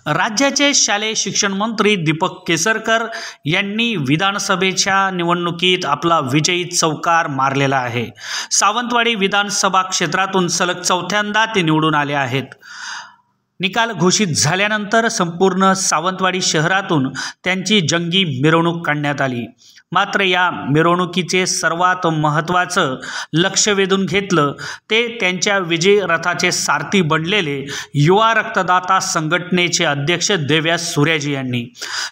राज्याचे शालेय शिक्षण मंत्री दीपक केसरकर यांनी विधानसभेच्या निवडणुकीत आपला विजयी चौकार मारलेला आहे। सावंतवाडी विधानसभा क्षेत्रातून सलग चौथ्यांदा ते निवडून आले आहेत। निकाल घोषित झाल्यानंतर संपूर्ण सावंतवाडी शहरातून त्यांची जंगी मिरवणूक काढण्यात आली। मात्र या मिरवणुकीचे सर्वात महत्त्वाचं लक्ष वेधून घेतलं ते त्यांच्या विजय रथाचे सारथी बनलेले युवा रक्तदाता संघटनेचे अध्यक्ष देव्या सूर्याजी यांनी।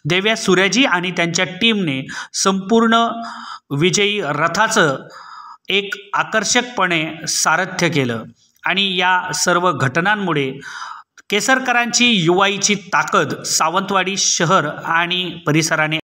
देव्या सूर्याजी आणि त्यांच्या टीमने संपूर्ण विजयी रथाचं एक आकर्षकपणे सारथ्य केलं आणि या सर्व घटनांमुळे केसरकरांची युवाईची ताकद सावंतवाडी शहर आणि परिसराने